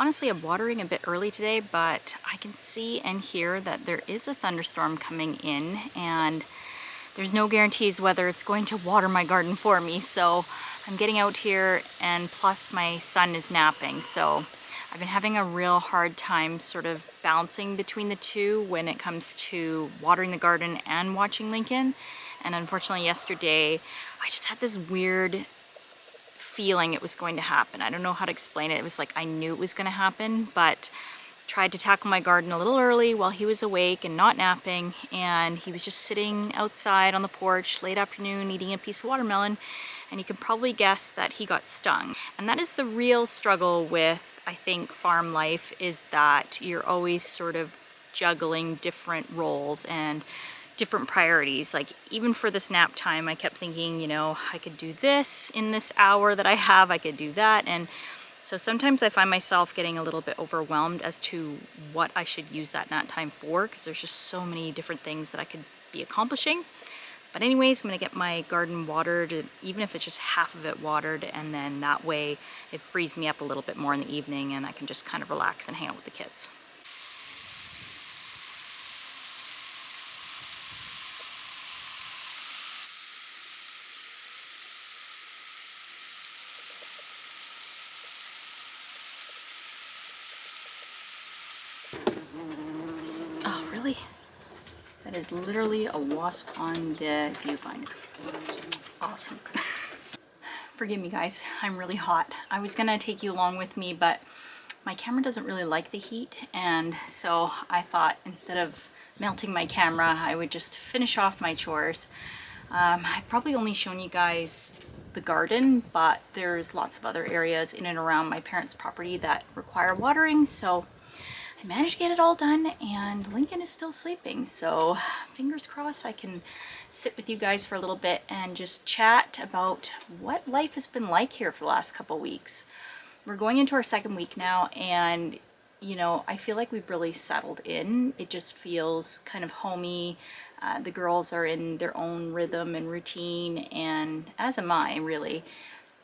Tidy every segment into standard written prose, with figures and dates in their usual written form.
honestly, I'm watering a bit early today, but I can see and hear that there is a thunderstorm coming in, and there's no guarantees whether it's going to water my garden for me. So I'm getting out here, and plus my son is napping. So I've been having a real hard time sort of balancing between the two when it comes to watering the garden and watching Lincoln. And unfortunately yesterday, I just had this weird feeling it was going to happen. I don't know how to explain it. It was like I knew it was going to happen, but tried to tackle my garden a little early while he was awake and not napping, and he was just sitting outside on the porch late afternoon eating a piece of watermelon, and you can probably guess that he got stung. And that is the real struggle with, I think, farm life, is that you're always sort of juggling different roles and different priorities. Like even for this nap time, I kept thinking, you know, I could do this in this hour that I have, I could do that. And so sometimes I find myself getting a little bit overwhelmed as to what I should use that nap time for, because there's just so many different things that I could be accomplishing. But anyways, I'm gonna get my garden watered, even if it's just half of it watered, and then that way it frees me up a little bit more in the evening and I can just kind of relax and hang out with the kids. Oh, really? That is literally a wasp on the viewfinder. Awesome. Forgive me guys, I'm really hot. I was gonna take you along with me, but my camera doesn't really like the heat, and so I thought instead of melting my camera, I would just finish off my chores. I've probably only shown you guys the garden, but there's lots of other areas in and around my parents' property that require watering, so I managed to get it all done, and Lincoln is still sleeping, so fingers crossed I can sit with you guys for a little bit and just chat about what life has been like here for the last couple weeks. We're going into our second week now, and you know, I feel like we've really settled in. It just feels kind of homey. The girls are in their own rhythm and routine, and as am I, really.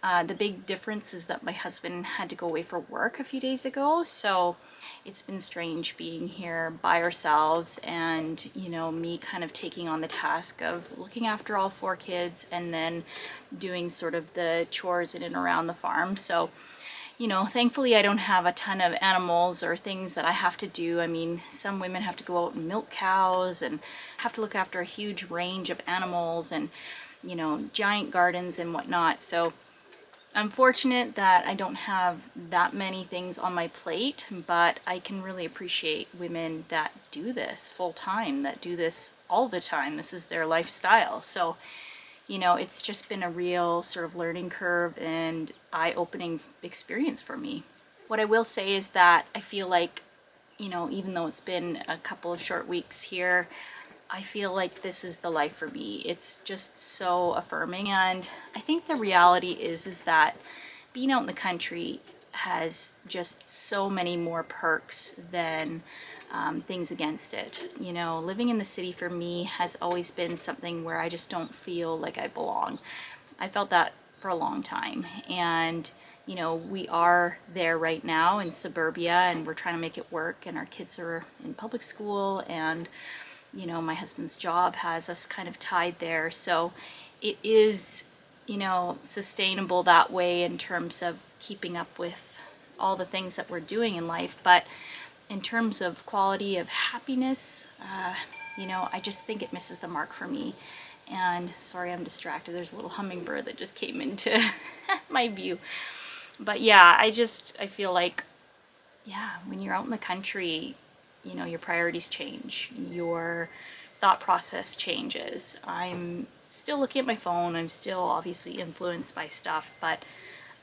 The big difference is that my husband had to go away for work a few days ago, so it's been strange being here by ourselves, and you know, me kind of taking on the task of looking after all 4 kids and then doing sort of the chores in and around the farm. So you know, thankfully I don't have a ton of animals or things that I have to do. I mean, some women have to go out and milk cows and have to look after a huge range of animals and, you know, giant gardens and whatnot. So I'm fortunate that I don't have that many things on my plate, but I can really appreciate women that do this full time, that do this all the time. This is their lifestyle. So, you know, it's just been a real sort of learning curve and eye-opening experience for me. What I will say is that I feel like, you know, even though it's been a couple of short weeks here, I feel like this is the life for me. It's just so affirming, and I think the reality is that being out in the country has just so many more perks than things against it. You know, living in the city for me has always been something where I just don't feel like I belong. I felt that for a long time, and you know, we are there right now in suburbia, and we're trying to make it work, and our kids are in public school, and you know, my husband's job has us kind of tied there. So it is, you know, sustainable that way in terms of keeping up with all the things that we're doing in life. But in terms of quality of happiness, you know, I just think it misses the mark for me. And sorry, I'm distracted. There's a little hummingbird that just came into my view. But yeah, I feel like, yeah, when you're out in the country, you know, your priorities change, your thought process changes. I'm still looking at my phone, I'm still obviously influenced by stuff, but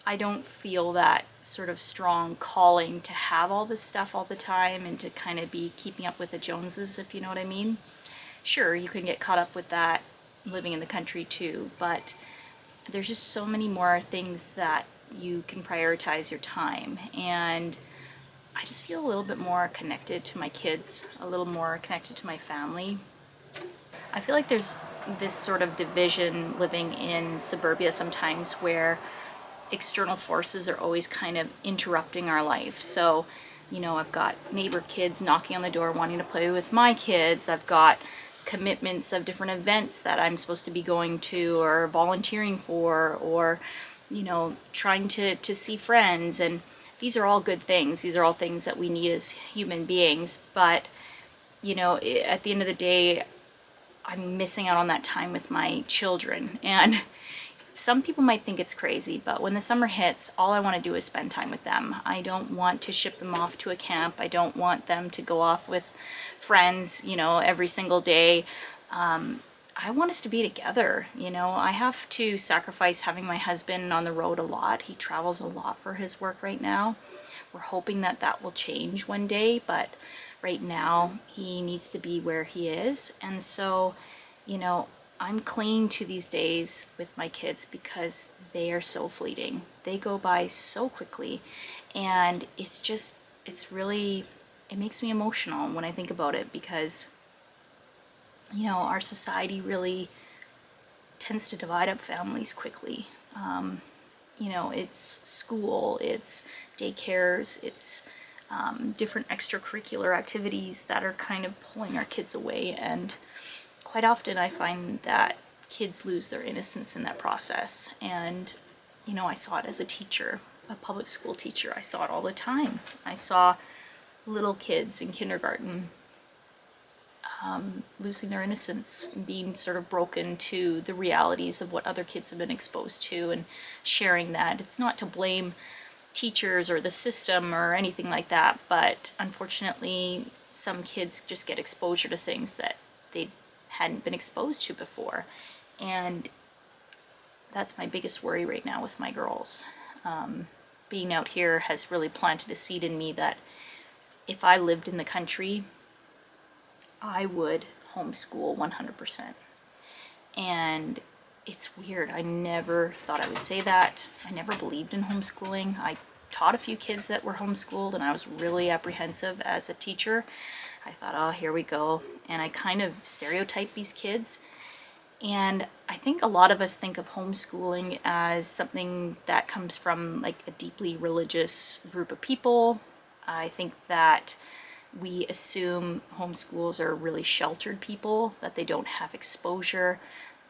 I don't feel that sort of strong calling to have all this stuff all the time and to kind of be keeping up with the Joneses, if you know what I mean. Sure, you can get caught up with that living in the country too, but there's just so many more things that you can prioritize your time, and I just feel a little bit more connected to my kids, a little more connected to my family. I feel like there's this sort of division living in suburbia sometimes where external forces are always kind of interrupting our life. So, you know, I've got neighbor kids knocking on the door wanting to play with my kids. I've got commitments of different events that I'm supposed to be going to or volunteering for, or, you know, trying to see friends. And these are all good things. These are all things that we need as human beings. But, you know, at the end of the day, I'm missing out on that time with my children. And some people might think it's crazy, but when the summer hits, all I want to do is spend time with them. I don't want to ship them off to a camp. I don't want them to go off with friends, you know, every single day. I want us to be together. You know, I have to sacrifice having my husband on the road a lot. He travels a lot for his work right now. We're hoping that that will change one day, but right now he needs to be where he is. And so, you know, I'm clinging to these days with my kids because they are so fleeting. They go by so quickly, and it's just, it's really, it makes me emotional when I think about it, because, you know, our society really tends to divide up families quickly. You know, it's school, it's daycares, it's different extracurricular activities that are kind of pulling our kids away. And quite often I find that kids lose their innocence in that process. And, you know, I saw it as a teacher, a public school teacher. I saw it all the time. I saw little kids in kindergarten losing their innocence and being sort of broken to the realities of what other kids have been exposed to, and sharing that. It's not to blame teachers or the system or anything like that, but unfortunately some kids just get exposure to things that they hadn't been exposed to before. And that's my biggest worry right now with my girls. Being out here has really planted a seed in me that if I lived in the country, I would homeschool 100%. And it's weird. I never thought I would say that. I never believed in homeschooling. I taught a few kids that were homeschooled, and I was really apprehensive as a teacher. I thought, oh, here we go. And I kind of stereotyped these kids. And I think a lot of us think of homeschooling as something that comes from like a deeply religious group of people. I think that we assume homeschools are really sheltered people, that they don't have exposure.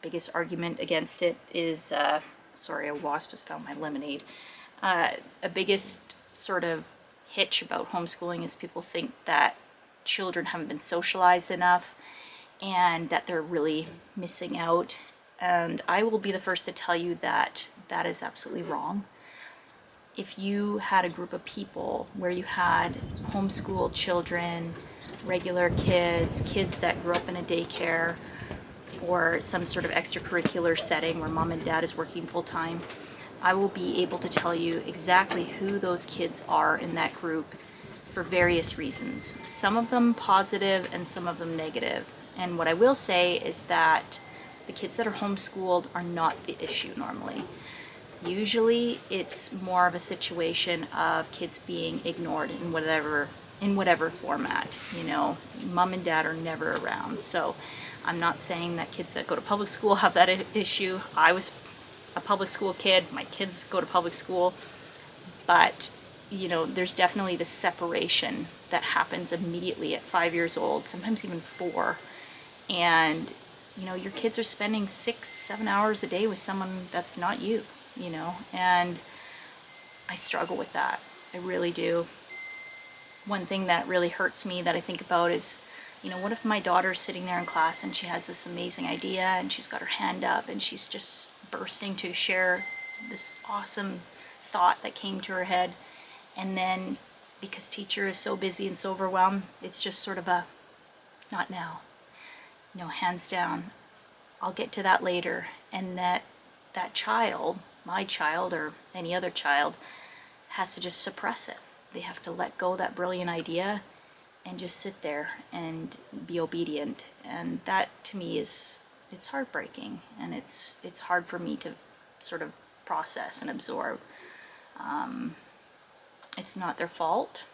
Biggest argument against it is, sorry, a wasp has found my lemonade. A biggest sort of hitch about homeschooling is people think that children haven't been socialized enough and that they're really missing out. And I will be the first to tell you that that is absolutely wrong. If you had a group of people where you had homeschooled children, regular kids, kids that grew up in a daycare or some sort of extracurricular setting where mom and dad is working full time, I will be able to tell you exactly who those kids are in that group for various reasons. Some of them positive and some of them negative. And what I will say is that the kids that are homeschooled are not the issue normally. Usually it's more of a situation of kids being ignored in whatever format. You know, mom and dad are never around. So I'm not saying that kids that go to public school have that issue. I was a public school kid. My kids go to public school. But, you know, there's definitely this separation that happens immediately at 5 years old, sometimes even 4. And, you know, your kids are spending 6-7 hours a day with someone that's not you. You know, and I struggle with that. I really do. One thing that really hurts me that I think about is, you know, what if my daughter's sitting there in class and she has this amazing idea and she's got her hand up and she's just bursting to share this awesome thought that came to her head, and then because teacher is so busy and so overwhelmed, it's just sort of a not now. You know, hands down. I'll get to that later. And that child, my child or any other child, has to just suppress it. They have to let go of that brilliant idea and just sit there and be obedient. And that to me is, it's heartbreaking, and it's hard for me to sort of process and absorb. It's not their fault,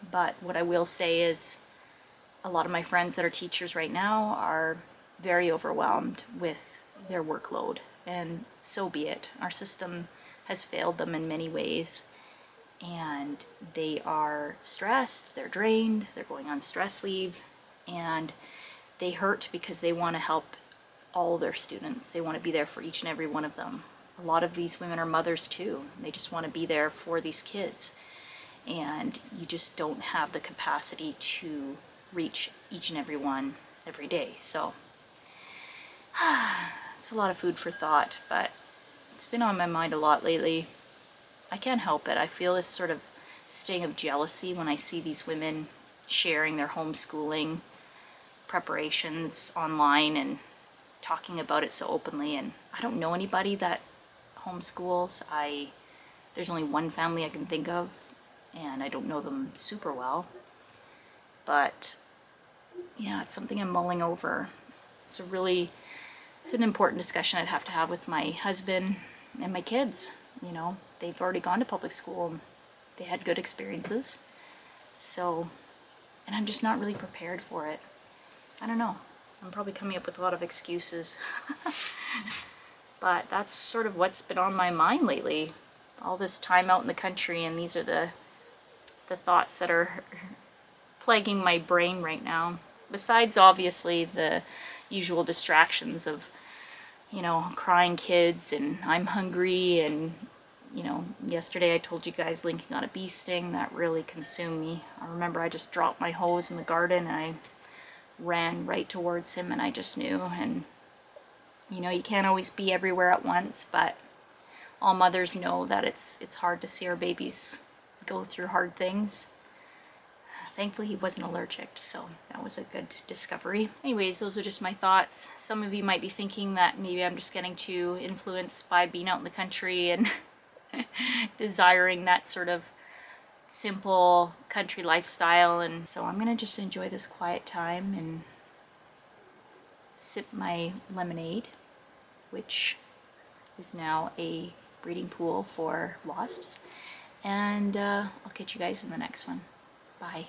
but what I will say is a lot of my friends that are teachers right now are very overwhelmed with their workload. And so be it. Our system has failed them in many ways. And they are stressed, they're drained, they're going on stress leave, and they hurt because they want to help all their students. They want to be there for each and every one of them. A lot of these women are mothers too. They just want to be there for these kids. And you just don't have the capacity to reach each and every one every day. So it's a lot of food for thought, but it's been on my mind a lot lately. I can't help it. I feel this sort of sting of jealousy when I see these women sharing their homeschooling preparations online and talking about it so openly. And I don't know anybody that homeschools. There's only one family I can think of, and I don't know them super well. But yeah, it's something I'm mulling over. It's an important discussion I'd have to have with my husband and my kids. You know, they've already gone to public school and they had good experiences. So, and I'm just not really prepared for it. I don't know. I'm probably coming up with a lot of excuses. But that's sort of what's been on my mind lately. All this time out in the country, and these are the thoughts that are plaguing my brain right now. Besides, obviously, the usual distractions of, you know, crying kids and I'm hungry, and, you know, yesterday I told you guys linking on a bee sting. That really consumed me. I remember I just dropped my hose in the garden and I ran right towards him, and I just knew. And, you know, you can't always be everywhere at once, but all mothers know that it's hard to see our babies go through hard things. Thankfully he wasn't allergic, so that was a good discovery. Anyways, those are just my thoughts. Some of you might be thinking that maybe I'm just getting too influenced by being out in the country and desiring that sort of simple country lifestyle, and so I'm gonna just enjoy this quiet time and sip my lemonade, which is now a breeding pool for wasps, and I'll catch you guys in the next one. Bye.